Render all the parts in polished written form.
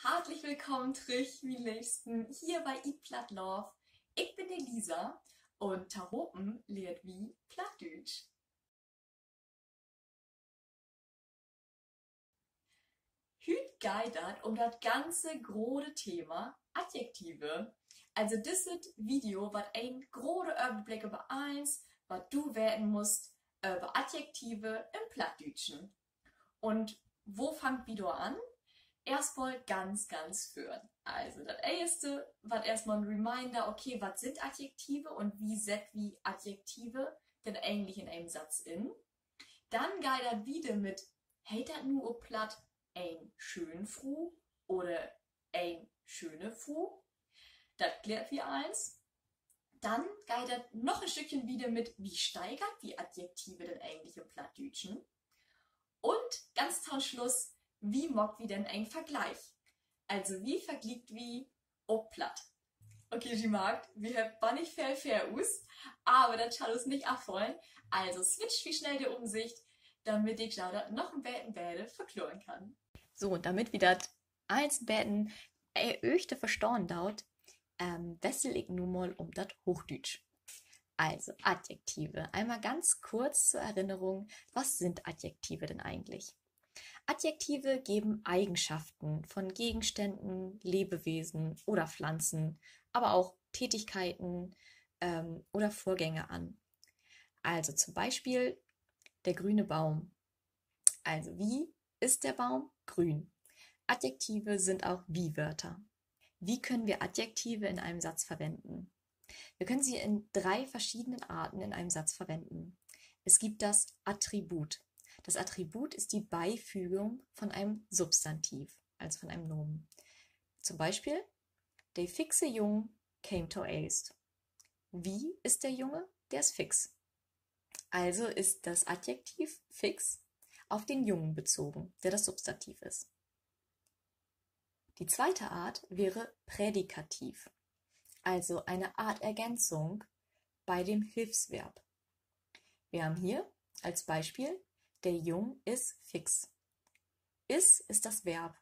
Hartlich willkommen zurück, meine Liebsten, hier bei Eat Platt Love. Ich bin Elisa und Taropen lehrt wie Plattdeutsch. Hüt geidert um das ganze große Thema Adjektive. Also das Video wird ein großer Überblick über eins, was du werden musst über Adjektive im Plattdeutschen. Und wo fängt Video an? Erstmal ganz führen. Also das erste war erstmal ein Reminder, okay, was sind Adjektive und wie setzt wie Adjektive denn eigentlich in einem Satz in? Dann geht das wieder mit, hey das nur platt ein schön Fru oder ein schöne Fru. Das klärt wie eins. Dann geht das noch ein Stückchen wieder mit, wie steigert wie Adjektive denn eigentlich im Plattdeutschen? Und ganz zum Schluss, wie mag wie denn ein Vergleich? Also wie vergleicht wie ob platt? Okay, die mag, wir haben nicht fair aus, aber das soll uns nicht abholen. Also switch wie schnell die Umsicht, damit ich da noch ein Bäden verkloren kann. So, und damit wir das eins Betten öchte verstauen dauert, wessel ich nun mal um das Hochdeutsch. Also Adjektive. Einmal ganz kurz zur Erinnerung, was sind Adjektive denn eigentlich? Adjektive geben Eigenschaften von Gegenständen, Lebewesen oder Pflanzen, aber auch Tätigkeiten oder Vorgänge an. Also zum Beispiel der grüne Baum. Also wie ist der Baum? Grün. Adjektive sind auch Wie-Wörter. Wie können wir Adjektive in einem Satz verwenden? Wir können sie in 3 verschiedenen Arten in einem Satz verwenden. Es gibt das Attribut. Das Attribut ist die Beifügung von einem Substantiv, also von einem Nomen. Zum Beispiel, der fixe Jung came to Aist. Wie ist der Junge? Der ist fix. Also ist das Adjektiv fix auf den Jungen bezogen, der das Substantiv ist. Die zweite Art wäre Prädikativ, also eine Art Ergänzung bei dem Hilfsverb. Wir haben hier als Beispiel, der Jung ist fix. Ist das Verb.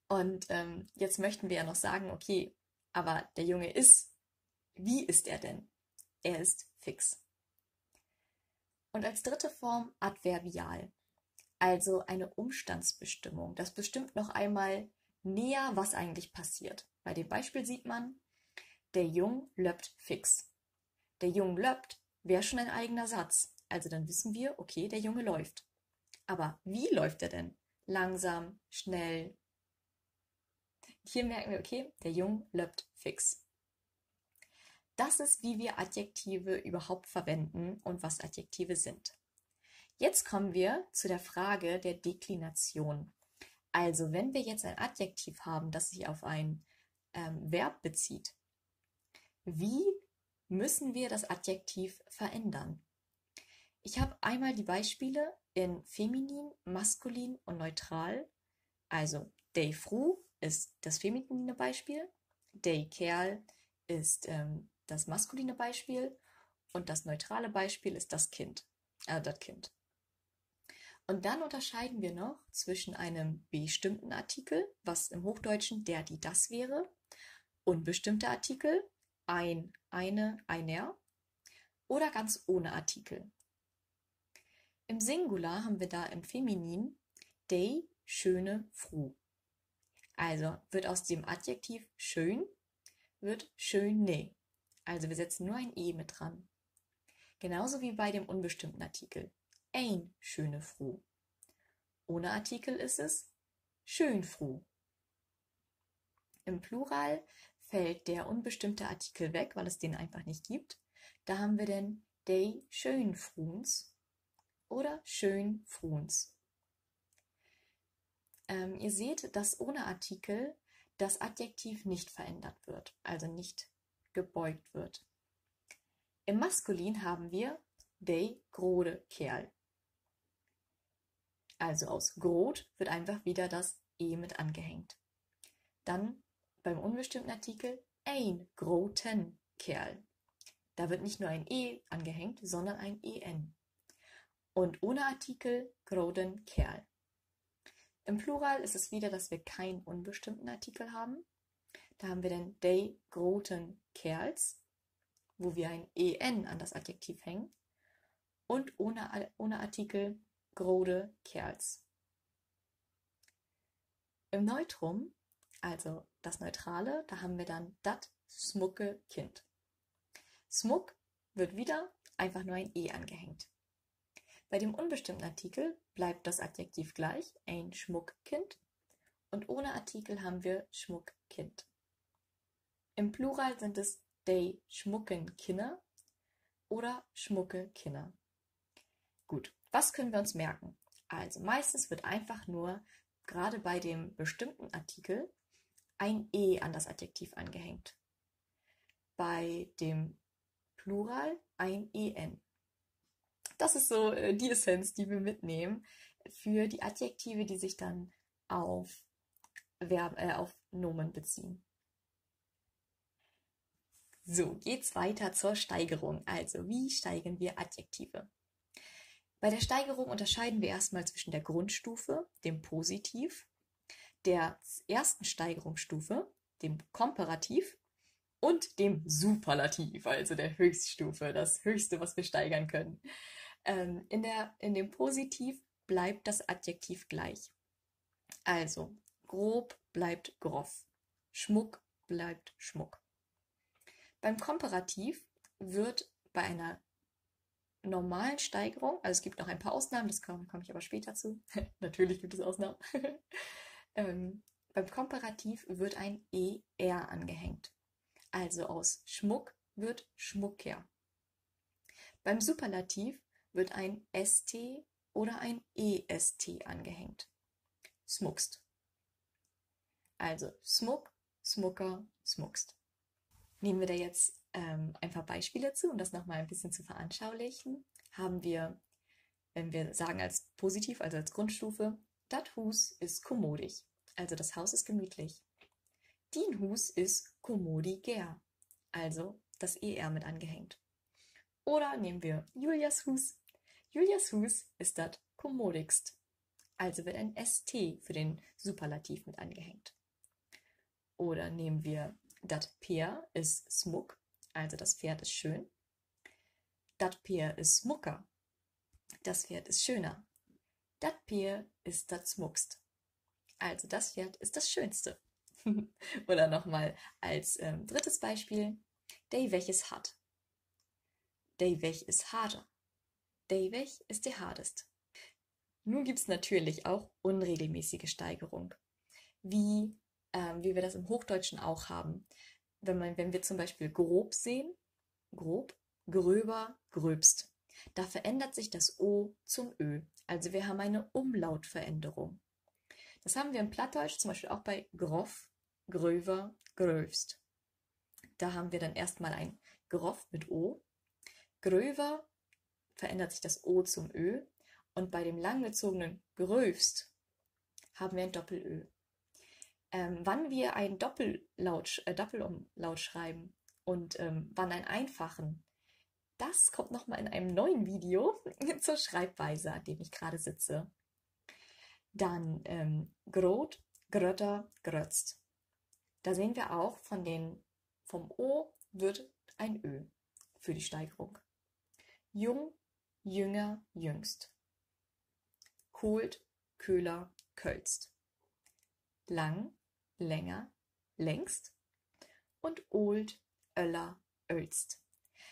Und jetzt möchten wir ja noch sagen, okay, aber der Junge ist, wie ist er denn? Er ist fix. Und als dritte Form Adverbial, also eine Umstandsbestimmung. Das bestimmt noch einmal näher, was eigentlich passiert. Bei dem Beispiel sieht man, der Jung löppt fix. Der Jung löppt wäre schon ein eigener Satz. Also dann wissen wir, okay, der Junge läuft. Aber wie läuft er denn? Langsam, schnell. Hier merken wir, okay, der Jung löppt fix. Das ist, wie wir Adjektive überhaupt verwenden und was Adjektive sind. Jetzt kommen wir zu der Frage der Deklination. Also wenn wir jetzt ein Adjektiv haben, das sich auf ein Verb bezieht, wie müssen wir das Adjektiv verändern? Ich habe einmal die Beispiele in feminin, maskulin und neutral. Also der Fru ist das feminine Beispiel, der Kerl ist das maskuline Beispiel und das neutrale Beispiel ist das Kind, das Kind. Und dann unterscheiden wir noch zwischen einem bestimmten Artikel, was im Hochdeutschen der, die, das wäre, unbestimmte Artikel, ein, eine, einer oder ganz ohne Artikel. Im Singular haben wir da im Feminin dei schöne Fru. Also wird aus dem Adjektiv schön, wird schöne. Also wir setzen nur ein E mit dran. Genauso wie bei dem unbestimmten Artikel. Ein schöne Fru. Ohne Artikel ist es schön Fru. Im Plural fällt der unbestimmte Artikel weg, weil es den einfach nicht gibt. Da haben wir denn dei schön Fruns oder schön Fruns. Ihr seht, dass ohne Artikel das Adjektiv nicht verändert wird, also nicht gebeugt wird. Im Maskulin haben wir dei grode Kerl. Also aus grot wird einfach wieder das E mit angehängt. Dann beim unbestimmten Artikel ein groten Kerl. Da wird nicht nur ein E angehängt, sondern ein EN. Und ohne Artikel groden Kerl. Im Plural ist es wieder, dass wir keinen unbestimmten Artikel haben. Da haben wir dann de groten Kerls, wo wir ein en an das Adjektiv hängen. Und ohne Artikel grode Kerls. Im Neutrum, also das Neutrale, da haben wir dann dat smukke Kind. Smuk wird wieder einfach nur ein e angehängt. Bei dem unbestimmten Artikel bleibt das Adjektiv gleich, ein Schmuckkind, und ohne Artikel haben wir Schmuckkind. Im Plural sind es de schmucken Kinder oder schmucke Kinder. Gut, was können wir uns merken? Also meistens wird einfach nur, gerade bei dem bestimmten Artikel, ein e an das Adjektiv angehängt. Bei dem Plural ein en. Das ist so die Essenz, die wir mitnehmen für die Adjektive, die sich dann auf Nomen beziehen. So, geht's weiter zur Steigerung. Also, wie steigern wir Adjektive? Bei der Steigerung unterscheiden wir erstmal zwischen der Grundstufe, dem Positiv, der ersten Steigerungsstufe, dem Komparativ und dem Superlativ, also der Höchststufe, das Höchste, was wir steigern können. In dem Positiv bleibt das Adjektiv gleich. Also, grob bleibt groff, Schmuck bleibt Schmuck. Beim Komparativ wird bei einer normalen Steigerung, also es gibt noch ein paar Ausnahmen, das komme ich aber später zu. Natürlich gibt es Ausnahmen. Beim Komparativ wird ein er angehängt. Also aus Schmuck wird Schmucker. Beim Superlativ wird ein st oder ein est angehängt. Smuckst. Also Smuck, Smucker, smuckst. Nehmen wir da jetzt ein paar Beispiele zu, um das nochmal ein bisschen zu veranschaulichen. Haben wir, wenn wir sagen als Positiv, also als Grundstufe, dat Hus ist kommodig. Also das Haus ist gemütlich. Din Hus ist kommodiger. Also das er mit angehängt. Oder nehmen wir Julias Hus. Julias Hus ist dat kommodigst. Also wird ein st für den Superlativ mit angehängt. Oder nehmen wir dat Pferd ist smuk, also das Pferd ist schön. Dat Pferd ist smucker, das Pferd ist schöner. Dat Pferd ist dat smukst, also das Pferd ist das Schönste. Oder nochmal als drittes Beispiel, de welches hat. De wech ist harder. De wech ist der hardest. Nun gibt es natürlich auch unregelmäßige Steigerung, wie wir das im Hochdeutschen auch haben. Wenn wir zum Beispiel grob sehen, grob, gröber, gröbst, da verändert sich das O zum Ö. Also wir haben eine Umlautveränderung. Das haben wir im Plattdeutsch zum Beispiel auch bei groff, gröver, grövst. Da haben wir dann erstmal ein groff mit O. Gröver verändert sich das O zum Ö. Und bei dem langgezogenen grövst haben wir ein Doppel-Ö. Wann wir einen Doppelumlaut schreiben und wann einen einfachen, das kommt nochmal in einem neuen Video zur Schreibweise, an dem ich gerade sitze. Dann grot, grötter, grötzt. Da sehen wir auch, vom O wird ein Ö für die Steigerung. Jung, jünger, jüngst. Kohlt, köhler, kölst. Lang, länger, längst und old, öller, ölst.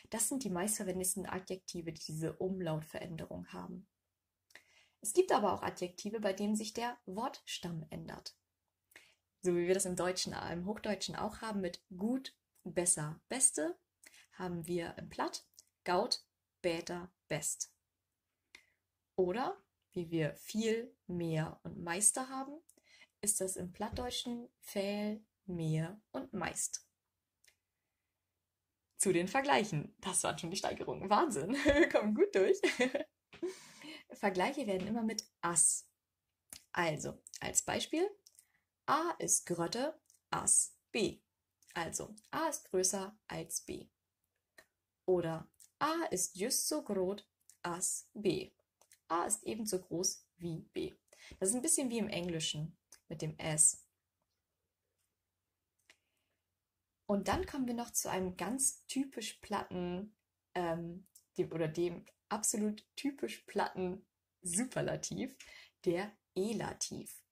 Das sind die meistverwendeten Adjektive, die diese Umlautveränderung haben. Es gibt aber auch Adjektive, bei denen sich der Wortstamm ändert. So wie wir das im Hochdeutschen auch haben mit gut, besser, beste, haben wir im Platt gaut, bäter, best. Oder wie wir viel, mehr und meister haben, ist das im Plattdeutschen viel, mehr und meist. Zu den Vergleichen. Das waren schon die Steigerungen. Wahnsinn. Wir kommen gut durch. Vergleiche werden immer mit as. Also, als Beispiel, A ist grötter as B. Also, A ist größer als B. Oder A ist just so groß as B. A ist ebenso groß wie B. Das ist ein bisschen wie im Englischen mit dem S. Und dann kommen wir noch zu einem ganz typisch platten, dem absolut typisch platten Superlativ, der Elativ.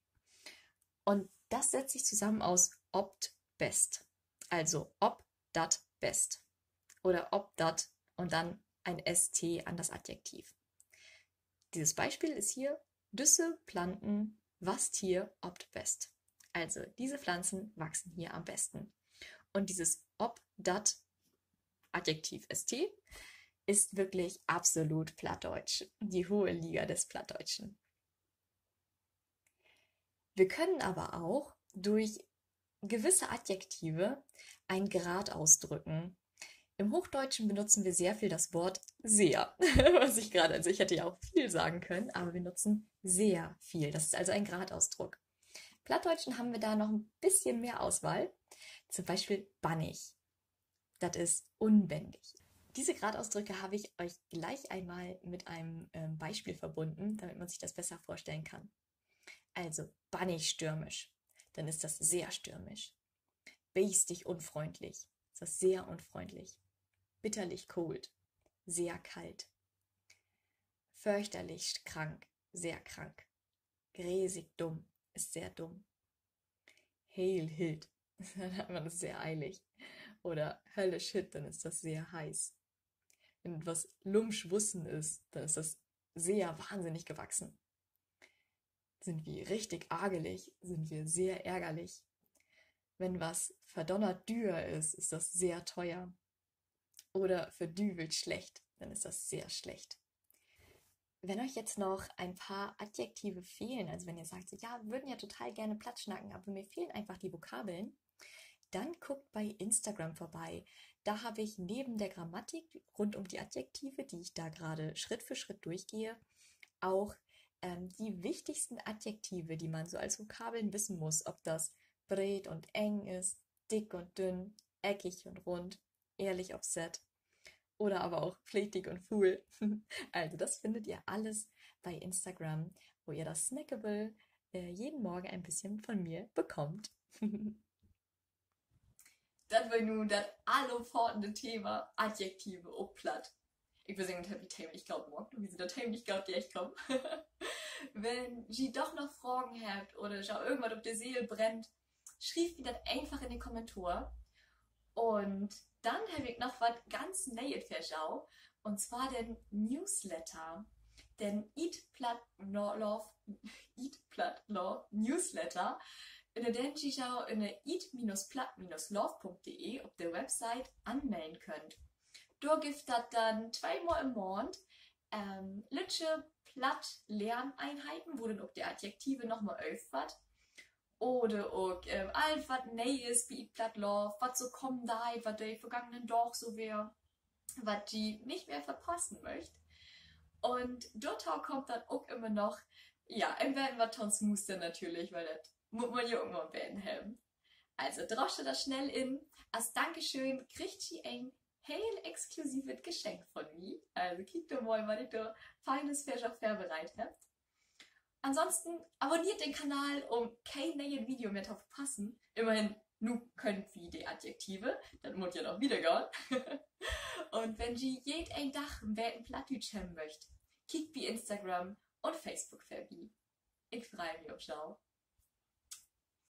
Und das setzt sich zusammen aus opt best. Also ob dat best. Oder ob dat und dann ein ST an das Adjektiv. Dieses Beispiel ist hier: Düsse Planten wast hier opt best. Also diese Pflanzen wachsen hier am besten. Und dieses ob dat Adjektiv ST ist wirklich absolut Plattdeutsch. Die hohe Liga des Plattdeutschen. Wir können aber auch durch gewisse Adjektive einen Grad ausdrücken. Im Hochdeutschen benutzen wir sehr viel das Wort sehr. Also ich hätte ja auch viel sagen können, aber wir nutzen sehr viel. Das ist also ein Gradausdruck. Im Plattdeutschen haben wir da noch ein bisschen mehr Auswahl. Zum Beispiel bannig. Das ist unbändig. Diese Gradausdrücke habe ich euch gleich einmal mit einem Beispiel verbunden, damit man sich das besser vorstellen kann. Also bannig stürmisch, dann ist das sehr stürmisch. Biestig unfreundlich, ist das sehr unfreundlich. Bitterlich cold, sehr kalt. Fürchterlich krank, sehr krank. Gräsig dumm, ist sehr dumm. Heil hild, dann hat man das sehr eilig. Oder höllisch hit, dann ist das sehr heiß. Wenn etwas lumsch wussen ist, dann ist das sehr wahnsinnig gewachsen. Sind wir richtig argelig, sind wir sehr ärgerlich. Wenn was verdonnert dür ist, ist das sehr teuer. Oder verdübelt schlecht, dann ist das sehr schlecht. Wenn euch jetzt noch ein paar Adjektive fehlen, also wenn ihr sagt, so, ja, wir würden ja total gerne Platz schnacken, aber mir fehlen einfach die Vokabeln, dann guckt bei Instagram vorbei. Da habe ich neben der Grammatik rund um die Adjektive, die ich da gerade Schritt für Schritt durchgehe, auch die wichtigsten Adjektive, die man so als Vokabeln wissen muss, ob das breit und eng ist, dick und dünn, eckig und rund, ehrlich offset oder aber auch flätig und full. Also das findet ihr alles bei Instagram, wo ihr das Snackable jeden Morgen ein bisschen von mir bekommt. Das war nun das allumfassende Thema Adjektive auf platt. Ich will sagen, wie Themen ich glaube morgen, wie sind das Themen ich glaube, die ich komme. Wenn ihr doch noch Fragen habt oder schon irgendwas auf der Seele brennt, schreibt mir das einfach in die Kommentare. Und dann habe ich noch was ganz Neues für euch, und zwar den Newsletter. Den Eat Platt Love Newsletter. In der den ihr auch in der eat-platt-love.de auf der Website anmelden könnt. Da gibt es dann 2-mal im Monat lütsche Platt-Lerneinheiten, wo dann auch die Adjektive nochmal öffnet. Oder auch alles, was Neues wie Platt Love, was so kommen da, was der vergangenen Tag so wäre, was die nicht mehr verpassen möchte. Und dort kommt dann auch immer noch, ja, ein werden wir Tonsmuster natürlich, weil das muss man ja irgendwann werden haben. Also drosche das schnell in. Als Dankeschön kriegt ihr ein heel exklusives Geschenk von mir. Also kickt doch mal, was ich da feines Fischer vorbereitet habt. Ansonsten abonniert den Kanal, um kein neues Video mehr zu verpassen. Immerhin, nu könnt wie die Adjektive, das muss ja noch wieder gehen. Und wenn ihr jeden Tag einen Plattdeutsch haben möchtet, kickt wie Instagram und Facebook vorbei. Ich freue mich auf Schau.